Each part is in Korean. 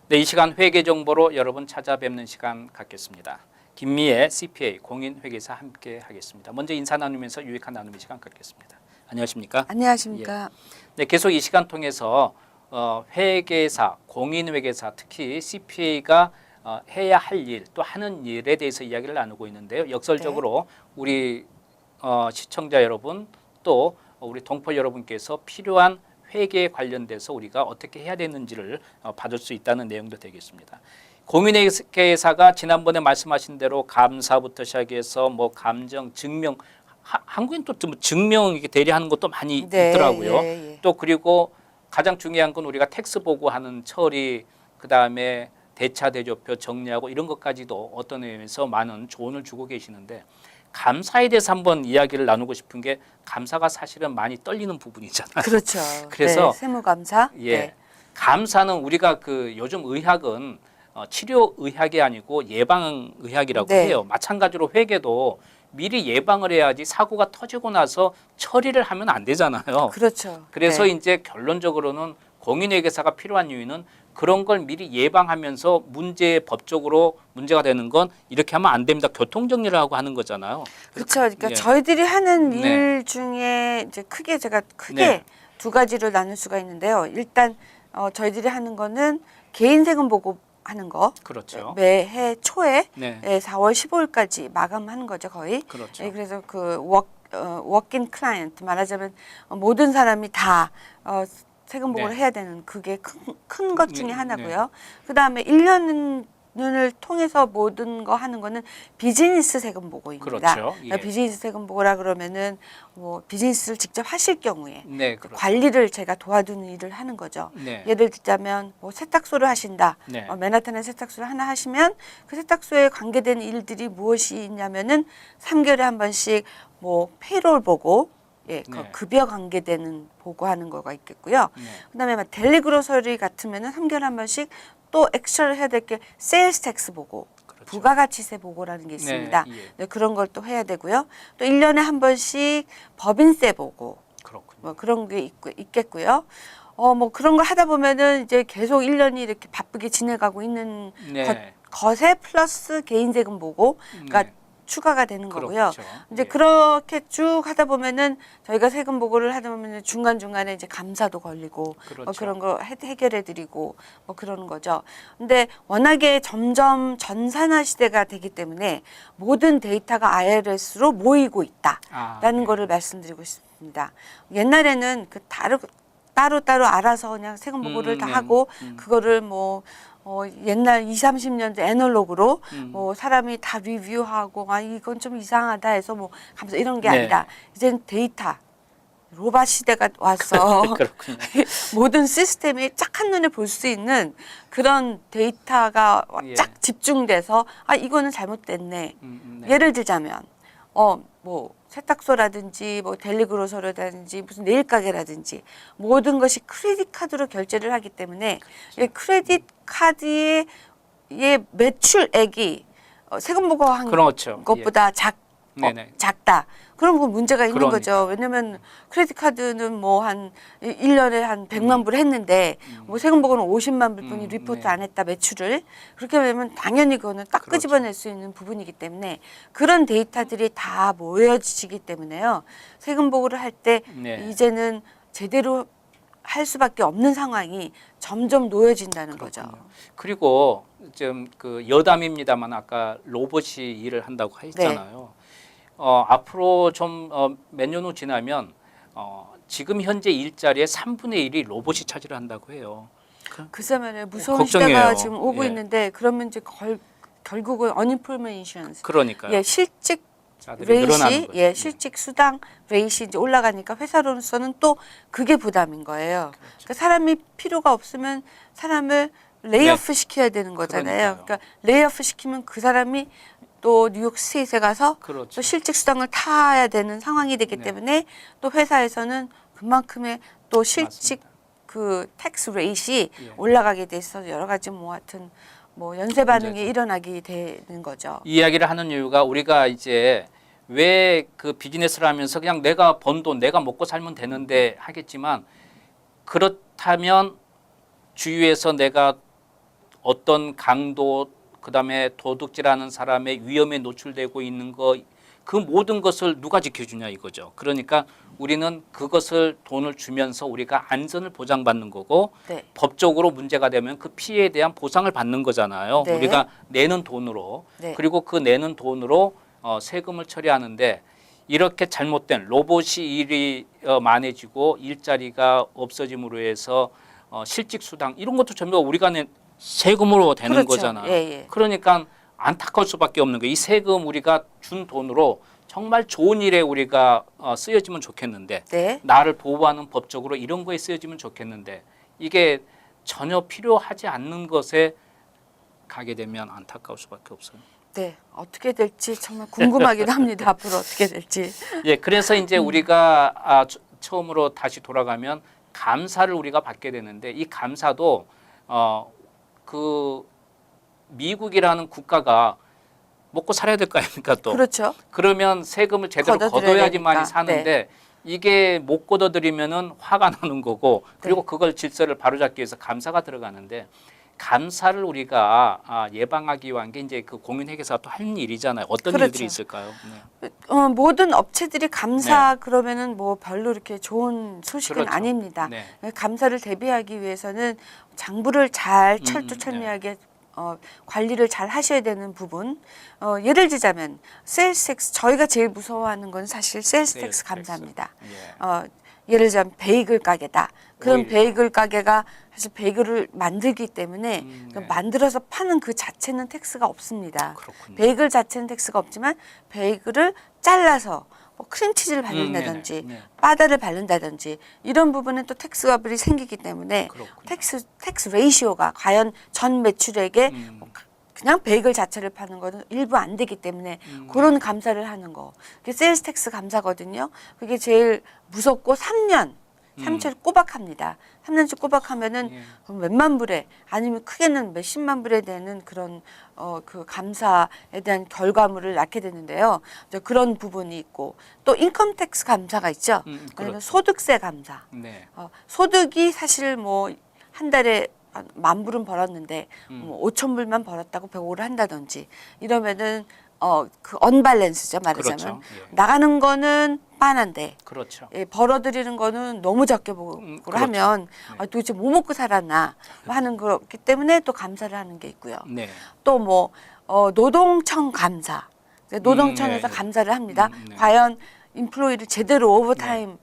네, 이 시간 회계 정보로 여러분 찾아뵙는 시간 갖겠습니다. 김미애 CPA 공인회계사 함께 하겠습니다. 먼저 인사 나누면서 유익한 나눔의 시간 갖겠습니다. 안녕하십니까? 안녕하십니까? 네, 계속 이 시간 통해서 회계사, 공인회계사, 특히 CPA가 해야 할 일, 또 하는 일에 대해서 이야기를 나누고 있는데요. 역설적으로 우리 시청자 여러분 또 우리 동포 여러분께서 필요한 회계에 관련돼서 우리가 어떻게 해야 되는지를 받을 수 있다는 내용도 되겠습니다. 공인회계사가 지난번에 말씀하신 대로 감사부터 시작해서 뭐 감정, 증명, 한국인 또 증명 이렇게 대리하는 것도 많이 있더라고요. 또 그리고 가장 중요한 건 우리가 텍스 보고하는 처리, 그 다음에 대차 대조표 정리하고 이런 것까지도 어떤 의미에서 많은 조언을 주고 계시는데, 감사에 대해서 한번 이야기를 나누고 싶은 게, 감사가 사실은 많이 떨리는 부분이잖아요. 그렇죠. 그래서 세무감사. 감사는 우리가 그 요즘 의학은 치료 의학이 아니고 예방 의학이라고 해요. 마찬가지로 회계도 미리 예방을 해야지 사고가 터지고 나서 처리를 하면 안 되잖아요. 그렇죠. 그래서 이제 결론적으로는 공인회계사가 필요한 이유는 그런 걸 미리 예방하면서 법적으로 문제가 되는 건 이렇게 하면 안 됩니다. 교통정리를 하고 하는 거잖아요. 그렇죠. 그러니까 저희들이 하는 일 중에 이제 제가 크게 두 가지로 나눌 수가 있는데요. 일단 저희들이 하는 거는 개인 세금 보고 하는 거. 그렇죠. 매해 초에 4월 15일까지 마감하는 거죠, 거의. 그렇죠. 그래서 그 워킹 클라이언트, 말하자면 모든 사람이 다 세금 보고를 해야 되는, 그게 큰 것 중에 하나고요. 그다음에 1년을 통해서 모든 거 하는 거는 비즈니스 세금 보고입니다. 그렇죠. 비즈니스 세금 보고라 그러면은 뭐 비즈니스를 직접 하실 경우에 그렇죠. 관리를 제가 도와주는 일을 하는 거죠. 예를 들자면 뭐 세탁소를 하신다. 맨하탄에 세탁소를 하나 하시면 그 세탁소에 관계된 일들이 무엇이 있냐면은 3개월에 한 번씩 뭐 페이롤 보고, 그 급여 관계되는 보고하는 거가 있겠고요. 그다음에 막 델리 그로서리 같으면은 3개월에 한 번씩 또 엑스트라를 해야 될 게 세일스 텍스 보고, 그렇죠. 부가가치세 보고라는 게 있습니다. 그런 걸 또 해야 되고요. 또 1년에 한 번씩 법인세 보고, 뭐 그런 게 있겠고요. 뭐 그런 걸 하다 보면은 이제 계속 1년이 이렇게 바쁘게 지내가고 있는 것에 플러스 개인세금 보고가 추가가 되는 거고요. 이제 그렇게 쭉 하다 보면은 저희가 세금 보고를 하다 보면은 중간중간에 이제 감사도 걸리고 뭐 그런 거 해결해 드리고 뭐 그러는 거죠. 근데 워낙에 점점 전산화 시대가 되기 때문에 모든 데이터가 IRS로 모이고 있다라는 거를 말씀드리고 싶습니다. 옛날에는 그 따로 알아서 그냥 세금 보고를 다 하고 그거를 뭐 옛날 20, 30년대 애널로그로 뭐 사람이 다 리뷰하고 이건 좀 이상하다 해서 뭐 감사 이런 게 아니라 이제는 데이터 로봇 시대가 와서 모든 시스템이 쫙 한눈에 볼 수 있는 그런 데이터가 쫙 집중돼서 이거는 잘못됐네. 예를 들자면 뭐 세탁소라든지 뭐 델리그로서라든지 무슨 네일 가게라든지 모든 것이 크레딧 카드로 결제를 하기 때문에 크레딧 카드의 매출액이 세금 보고한 것보다 작다. 그런 건 문제가 있는 거죠. 왜냐면 크레딧 카드는 뭐 한 1년에 한 100만 불 했는데 뭐 세금 보고는 50만 불 뿐이 리포트 안 했다, 매출을. 그렇게 되면 당연히 그거는 딱 끄집어낼 수 있는 부분이기 때문에 그런 데이터들이 다 모여지기 때문에요. 세금 보고를 할 때 이제는 제대로 할 수밖에 없는 상황이 점점 놓여진다는 거죠. 그리고 좀 그 여담입니다만 아까 로봇이 일을 한다고 했잖아요. 앞으로 좀 몇 년 후 지나면 지금 현재 일자리의 3분의 1이 로봇이 차지를 한다고 해요. 글쎄 말이에요. 무서운 시대가 지금 오고 있는데, 그러면 이제 결국은 unemployment insurance. 그러니까요. 실직 레이시, 실직 수당 레이시 이제 올라가니까 회사로서는 또 그게 부담인 거예요. 그러니까 사람이 필요가 없으면 사람을 레이오프 시켜야 되는 거잖아요. 그러니까 레이오프 시키면 그 사람이 또 뉴욕 스테이트에 가서 또 실직 수당을 타야 되는 상황이 되기 때문에 또 회사에서는 그만큼의 또 실직 그 텍스 레이시 올라가게 돼 있어서 여러 가지 뭐 하여튼 뭐 연쇄 반응이 일어나게 되는 거죠. 이 이야기를 하는 이유가 우리가 이제 왜 그 비즈니스를 하면서 그냥 내가 번 돈 내가 먹고 살면 되는데 하겠지만, 그렇다면 주위에서 내가 어떤 강도 그다음에 도둑질하는 사람의 위험에 노출되고 있는 거 그 모든 것을 누가 지켜주냐 이거죠. 그러니까 우리는 그것을 돈을 주면서 우리가 안전을 보장받는 거고 네. 법적으로 문제가 되면 그 피해에 대한 보상을 받는 거잖아요. 네. 우리가 내는 돈으로 네. 그리고 그 내는 돈으로 세금을 처리하는데 이렇게 잘못된 로봇이 일이 많아지고 일자리가 없어짐으로 해서 실직 수당 이런 것도 전부 우리가 낸 세금으로 되는 그렇죠. 거잖아요. 예, 예. 그러니까 안타까울 수밖에 없는 거예요. 이 세금 우리가 준 돈으로 정말 좋은 일에 우리가 쓰여지면 좋겠는데 네. 나를 보호하는 법적으로 이런 거에 쓰여지면 좋겠는데 이게 전혀 필요하지 않는 것에 가게 되면 안타까울 수밖에 없어요. 네, 어떻게 될지 정말 궁금하기도 합니다. 앞으로 어떻게 될지. 예, 그래서 이제 우리가 처음으로 다시 돌아가면 감사를 우리가 받게 되는데 이 감사도 그 미국이라는 국가가 먹고 살아야 될 거 아닙니까 또. 그렇죠. 그러면 세금을 제대로 걷어야지만이 되니까. 사는데 네. 이게 못 걷어들이면은 화가 나는 거고 그리고 네. 그걸 질서를 바로잡기 위해서 감사가 들어가는데 감사를 우리가 예방하기 위한 게 이제 그 공인회계사가 또 하는 일이잖아요. 어떤 그렇죠. 일들이 있을까요? 네. 모든 업체들이 감사 그러면은 뭐 별로 이렇게 좋은 소식은 그렇죠. 아닙니다. 네. 감사를 대비하기 위해서는 장부를 잘 철두철미하게 관리를 잘 하셔야 되는 부분. 예를 들자면 세일스 텍스 저희가 제일 무서워하는 건 사실 세일스 텍스 감사입니다. 예. 예를 들자면 베이글 가게다. 그럼 오히려. 베이글 가게가 사실 베이글을 만들기 때문에 네. 만들어서 파는 그 자체는 텍스가 없습니다. 그렇군요. 베이글 자체는 텍스가 없지만 베이글을 잘라서 뭐 크림치즈를 바른다든지 네네. 네. 바다를 바른다든지 이런 부분은 또 텍스가블이 생기기 때문에 그렇군요. 텍스 레이시오가 과연 전 매출액에 그냥 베이글 자체를 파는 거는 일부 안 되기 때문에 그런 감사를 하는 거. 그게 세일스 텍스 감사거든요. 그게 제일 무섭고 3년치 꼬박합니다. 3년치 꼬박하면은 몇만 불에 아니면 크게는 몇십만 불에 되는 그런 그 감사에 대한 결과물을 낳게 되는데요. 이제 그런 부분이 있고 또 인컴 텍스 감사가 있죠. 그렇죠. 소득세 감사. 네. 소득이 사실 뭐 한 달에 10,000불은 벌었는데 뭐 5,000불만 벌었다고 보고를 한다든지 이러면은 그 언밸런스죠 말하자면 그렇죠. 예. 나가는 거는 빤한데 그렇죠. 벌어들이는 거는 너무 적게 보고를 그렇죠. 하면 도대체 뭐 먹고 살았나 하는 거기 때문에 또 감사를 하는 게 있고요. 네. 또 뭐 노동청 감사 노동청에서 네. 감사를 합니다. 네. 과연 인플로이를 제대로 오버타임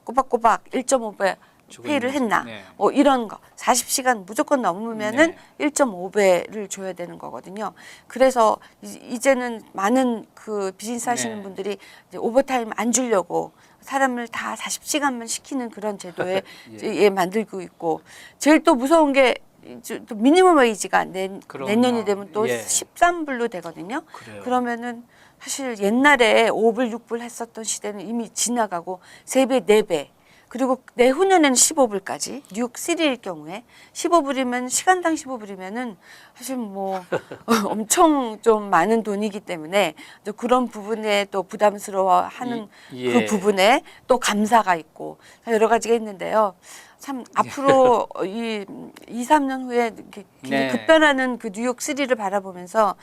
꼬박꼬박 1.5배 페이를 했나 네. 뭐 이런 거 40시간 무조건 넘으면은 네. 1.5배를 줘야 되는 거거든요. 그래서 이제는 많은 그 비즈니스 하시는 네. 분들이 이제 오버타임 안 주려고 사람을 다 40시간만 시키는 그런 제도에 예. 만들고 있고 제일 또 무서운 게 또 미니멈 웨이지가 그럼요. 내년이 되면 또 예. 13불로 되거든요. 그래요. 그러면은 사실 옛날에 5불, 6불 했었던 시대는 이미 지나가고 3배, 4배 그리고 내후년에는 15불까지 뉴욕 시리일 경우에 15불이면 시간당 15불이면은 사실 뭐 엄청 좀 많은 돈이기 때문에 또 그런 부분에 또 부담스러워하는 예. 그 부분에 또 감사가 있고 여러 가지가 있는데요. 참 앞으로 이 2, 3년 후에 이렇게 네. 급변하는 그 뉴욕 시리를 바라보면서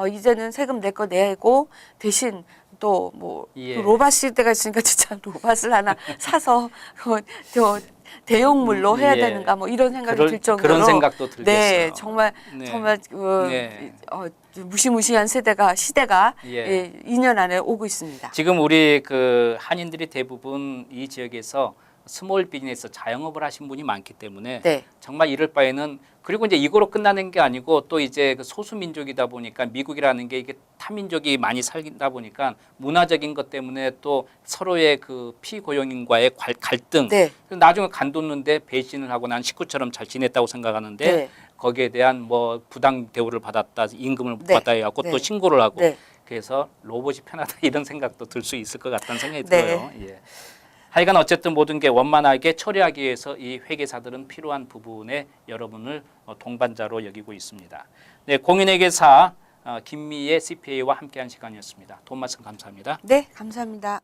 이제는 세금 내 거 내고 대신 또 뭐 예. 로봇 시대가 있으니까 진짜 로봇을 하나 사서 저 대용물로 해야 예. 되는가 뭐 이런 생각이 들 정도로 그런 생각도 들겠어요. 네 정말 네. 정말 네. 무시무시한 시대가 예. 2년 안에 오고 있습니다. 지금 우리 그 한인들이 대부분 이 지역에서 스몰 비즈니스 자영업을 하신 분이 많기 때문에 네. 정말 이럴 바에는 그리고 이제 이거로 끝나는 게 아니고 또 이제 그 소수 민족이다 보니까 미국이라는 게 이게 타민족이 많이 살다 보니까 문화적인 것 때문에 또 서로의 그 피고용인과의 갈등 네. 나중에 간뒀는데 배신을 하고 난 식구처럼 잘 지냈다고 생각하는데 네. 거기에 대한 뭐 부당 대우를 받았다 임금을 네. 받아야 하고 네. 또 신고를 하고 네. 그래서 로봇이 편하다 이런 생각도 들 수 있을 것 같다는 생각이 네. 들어요. 예. 하여간 어쨌든 모든 게 원만하게 처리하기 위해서 이 회계사들은 필요한 부분에 여러분을 동반자로 여기고 있습니다. 네, 공인회계사 김미애 CPA와 함께한 시간이었습니다. 도움 말씀 감사합니다. 네, 감사합니다.